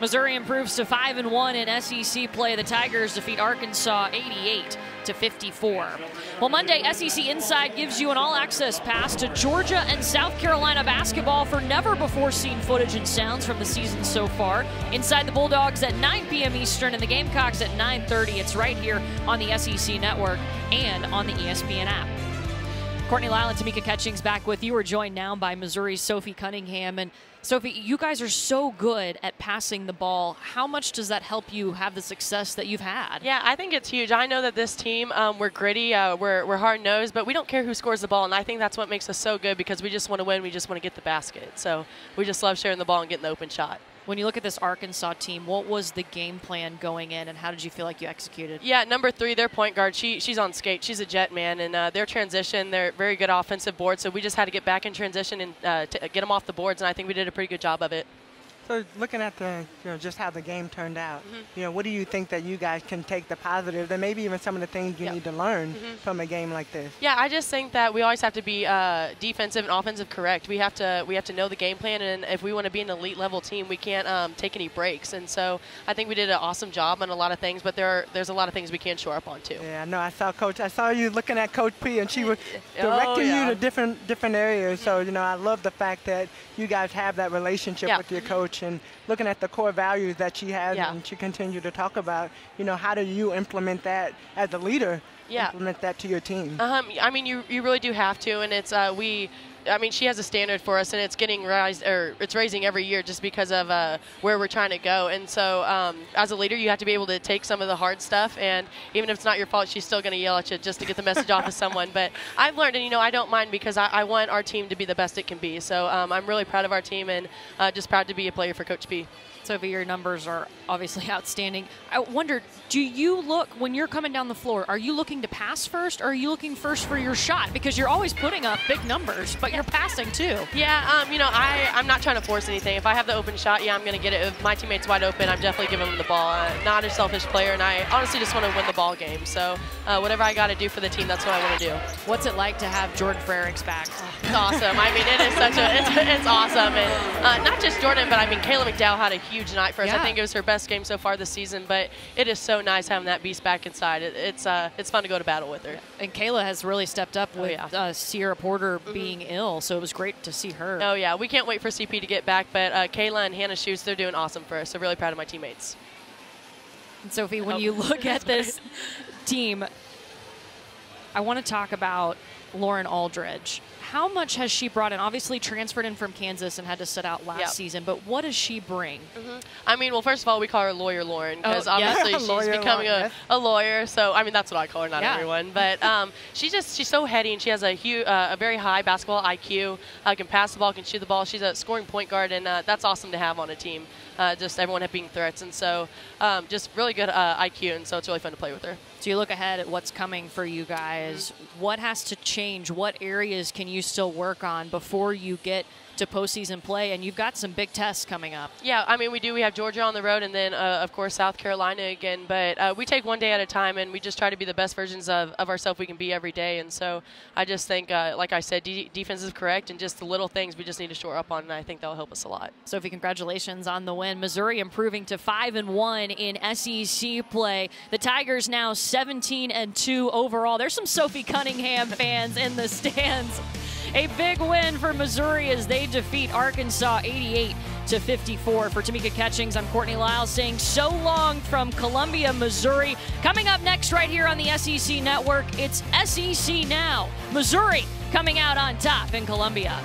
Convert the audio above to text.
Missouri improves to 5-1 in SEC play. The Tigers defeat Arkansas 88-54. Well, Monday, SEC Inside gives you an all-access pass to Georgia and South Carolina basketball for never-before-seen footage and sounds from the season so far. Inside the Bulldogs at 9 p.m. Eastern and the Gamecocks at 9:30. It's right here on the SEC Network and on the ESPN app. Courtney Lyle and Tamika Catchings back with you. We're joined now by Missouri's Sophie Cunningham. And Sophie, you guys are so good at passing the ball. How much does that help you have the success that you've had? Yeah, I think it's huge. I know that this team, we're gritty, we're hard-nosed, but we don't care who scores the ball, and I think that's what makes us so good because we just want to win. We just want to get the basket. So we just love sharing the ball and getting the open shot. When you look at this Arkansas team, what was the game plan going in, and how did you feel like you executed? Yeah, number 3, their point guard, she's on skate. She's a jet, man, and their transition, they're very good offensive board, so we just had to get back in transition and get them off the boards, and I think we did a pretty good job of it. So looking at the, just how the game turned out, what do you think that you guys can take the positives and maybe even some of the things you need to learn from a game like this? Yeah, I just think that we always have to be defensive and offensive correct. We have to know the game plan, and if we want to be an elite level team, we can't take any breaks. And so I think we did an awesome job on a lot of things, but there's a lot of things we can shore up on too. Yeah, no, I saw you looking at Coach P, and she was directing you to different areas. So I love the fact that you guys have that relationship with your coach. And looking at the core values that she has and she continued to talk about, how do you implement that as a leader, implement that to your team? I mean, you really do have to, and it's she has a standard for us, and it's it's raising every year just because of where we're trying to go. And so as a leader, you have to be able to take some of the hard stuff, and even if it's not your fault, she's still going to yell at you just to get the message off of someone. But I've learned, and I don't mind because I want our team to be the best it can be. So I'm really proud of our team and just proud to be a player for Coach P. Sophie, your numbers are obviously outstanding. I wonder, do you look, when you're coming down the floor, are you looking to pass first, or are you looking first for your shot? Because you're always putting up big numbers, but you're passing too. Yeah, I'm not trying to force anything. If I have the open shot, I'm going to get it. If my teammate's wide open, I'm definitely giving them the ball. Not a selfish player, and I honestly just want to win the ball game. So whatever I got to do for the team, that's what I want to do. What's it like to have Jordan Frericks back? It's awesome. I mean, it is it's awesome. And not just Jordan, but Kayla McDowell had a huge night for us. I think it was her best game so far this season, but it is so nice having that beast back inside. It's fun to go to battle with her. And Kayla has really stepped up with Sierra Porter being ill, so it was great to see her. Oh yeah, we can't wait for CP to get back, but Kayla and Hannah Schutz, they're doing awesome for us, so really proud of my teammates. And Sophie, when you look at this team, I want to talk about Lauren Aldridge. How much has she brought in? Obviously transferred in from Kansas and had to sit out last season, but what does she bring? I mean, well, first of all, we call her Lawyer Lauren because obviously she's becoming a lawyer. So, I mean, that's what I call her, not everyone. But she's so heady, and she has a very high basketball IQ, can pass the ball, can shoot the ball. She's a scoring point guard, and that's awesome to have on a team. Just everyone being threats, and so just really good IQ, and so it's really fun to play with her. So you look ahead at what's coming for you guys. What has to change? What areas can you still work on before you get to postseason play? And you've got some big tests coming up. Yeah, I mean, we do. We have Georgia on the road, and then, of course, South Carolina again. But we take one day at a time, and we just try to be the best versions of ourselves we can be every day. And so I just think, like I said, defense is correct, and just the little things we just need to shore up on, and I think that'll help us a lot. Sophie, congratulations on the win. Missouri improving to 5-1 in SEC play. The Tigers now 17-2 overall. There's some Sophie Cunningham fans in the stands. A big win for Missouri as they defeat Arkansas 88-54. For Tamika Catchings, I'm Courtney Lyle saying so long from Columbia, Missouri. Coming up next right here on the SEC Network, it's SEC Now. Missouri coming out on top in Columbia.